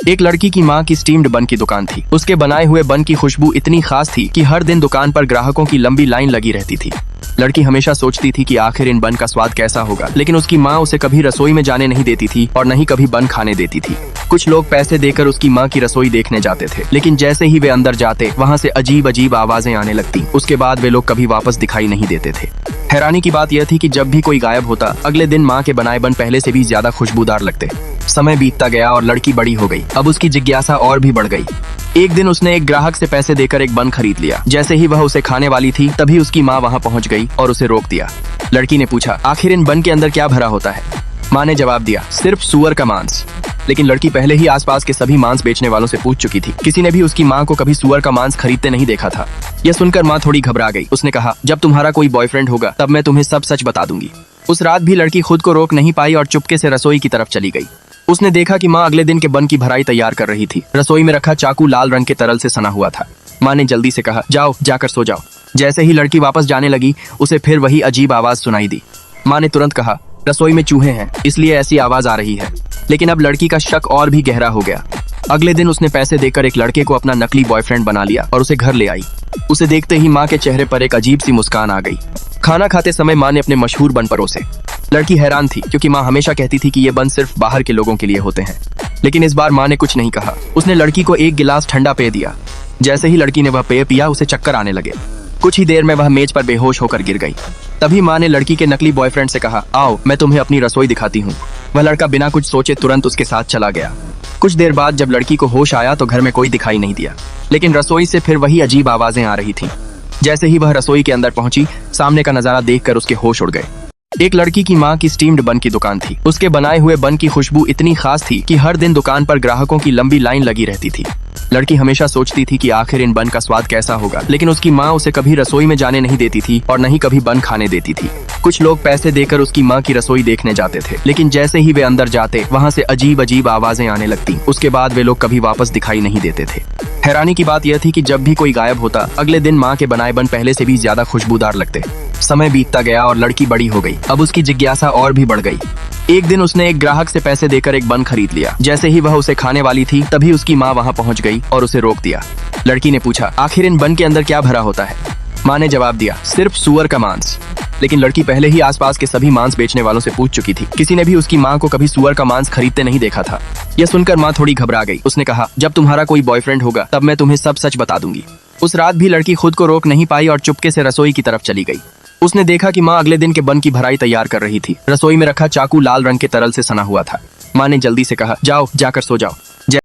एक लड़की की माँ की स्टीम्ड बन की दुकान थी। उसके बनाए हुए बन की खुशबू इतनी खास थी कि हर दिन दुकान पर ग्राहकों की लंबी लाइन लगी रहती थी। लड़की हमेशा सोचती थी कि आखिर इन बन का स्वाद कैसा होगा, लेकिन उसकी माँ उसे कभी रसोई में जाने नहीं देती थी और न ही कभी बन खाने देती थी। कुछ लोग पैसे देकर उसकी माँ की रसोई देखने जाते थे, लेकिन जैसे ही वे अंदर जाते वहाँ से अजीब अजीब आवाजें आने लगती। उसके बाद वे लोग कभी वापस दिखाई नहीं देते थे। हैरानी की बात यह थी कि जब भी कोई गायब होता, अगले दिन माँ के बनाए बन पहले से भी ज्यादा खुशबूदार लगते। समय बीतता गया और लड़की बड़ी हो गई। अब उसकी जिज्ञासा और भी बढ़ गई। एक दिन उसने एक ग्राहक से पैसे देकर एक बन खरीद लिया। जैसे ही वह उसे खाने वाली थी, तभी उसकी माँ वहाँ पहुँच गई और उसे रोक दिया। लड़की ने पूछा, आखिर इन बन के अंदर क्या भरा होता है? माँ ने जवाब दिया, सिर्फ सूअर का मांस। लेकिन लड़की पहले ही आसपास के सभी मांस बेचने वालों से पूछ चुकी थी। किसी ने भी उसकी माँ को कभी सूअर का मांस खरीदते नहीं देखा था। यह सुनकर माँ थोड़ी घबरा गई। उसने कहा, जब तुम्हारा कोई बॉयफ्रेंड होगा तब मैं तुम्हें सब सच बता दूंगी। उस रात भी लड़की खुद को रोक नहीं पाई और चुपके से रसोई की तरफ चली गई। उसने देखा कि माँ अगले दिन के बन की भराई तैयार कर रही थी। रसोई में रखा चाकू लाल रंग के तरल से सना हुआ था। माँ ने जल्दी से कहा, जाओ जाकर सो जाओ। जैसे ही लड़की वापस जाने लगी, उसे फिर वही अजीब आवाज सुनाई दी। माँ ने तुरंत कहा, रसोई में चूहे हैं, इसलिए ऐसी आवाज आ रही है। लेकिन अब लड़की का शक और भी गहरा हो गया। अगले दिन उसने पैसे देकर एक लड़के को अपना नकली बॉयफ्रेंड बना लिया और उसे घर ले आई। उसे देखते ही माँ के चेहरे पर एक अजीब सी मुस्कान आ गई। खाना खाते समय माँ ने अपने मशहूर बन परोसे। लड़की हैरान थी, क्योंकि माँ हमेशा कहती थी कि ये बन सिर्फ बाहर के लोगों के लिए होते हैं। लेकिन इस बार माँ ने कुछ नहीं कहा। उसने लड़की को एक गिलास ठंडा पेय दिया। जैसे ही लड़की ने वह पेय पिया, उसे चक्कर आने लगे। कुछ ही देर में वह मेज पर बेहोश होकर गिर गई। तभी माँ ने लड़की के नकली बॉयफ्रेंड से कहा, आओ मैं तुम्हें अपनी रसोई दिखाती हूँ। वह लड़का बिना कुछ सोचे तुरंत उसके साथ चला गया। कुछ देर बाद जब लड़की को होश आया तो घर में कोई दिखाई नहीं दिया, लेकिन रसोई से फिर वही अजीब आवाजें आ रही थीं। जैसे ही वह रसोई के अंदर पहुंची, सामने का नजारा देखकर उसके होश उड़ गए। एक लड़की की माँ की स्टीम्ड बन की दुकान थी। उसके बनाए हुए बन की खुशबू इतनी खास थी कि हर दिन दुकान पर ग्राहकों की लंबी लाइन लगी रहती थी। लड़की हमेशा सोचती थी कि आखिर इन बन का स्वाद कैसा होगा, लेकिन उसकी माँ उसे कभी रसोई में जाने नहीं देती थी और न ही कभी बन खाने देती थी। कुछ लोग पैसे देकर उसकी माँ की रसोई देखने जाते थे, लेकिन जैसे ही वे अंदर जाते वहाँ से अजीब अजीब आवाजें आने लगती। उसके बाद वे लोग कभी वापस दिखाई नहीं देते थे। हैरानी की बात यह थी कि जब भी कोई गायब होता, अगले दिन माँ के बनाए बन पहले से भी ज्यादा खुशबूदार लगते। समय बीतता गया और लड़की बड़ी हो गई। अब उसकी जिज्ञासा और भी बढ़ गई। एक दिन उसने एक ग्राहक से पैसे देकर एक बन खरीद लिया। जैसे ही वह उसे खाने वाली थी, तभी उसकी माँ वहाँ पहुँच गई और उसे रोक दिया। लड़की ने पूछा, आखिर इन बन के अंदर क्या भरा होता है? माँ ने जवाब दिया, सिर्फ सूअर का मांस। लेकिन लड़की पहले ही आसपास के सभी मांस बेचने वालों से पूछ चुकी थी। किसी ने भी उसकी माँ को कभी सूअर का मांस खरीदते नहीं देखा था। यह सुनकर माँ थोड़ी घबरा गई। उसने कहा, जब तुम्हारा कोई बॉयफ्रेंड होगा तब मैं तुम्हें सब सच बता दूंगी। उस रात भी लड़की खुद को रोक नहीं पाई और चुपके से रसोई की तरफ चली गई। उसने देखा कि माँ अगले दिन के बन की भराई तैयार कर रही थी। रसोई में रखा चाकू लाल रंग के तरल से सना हुआ था। माँ ने जल्दी से कहा, जाओ जाकर सो जाओ।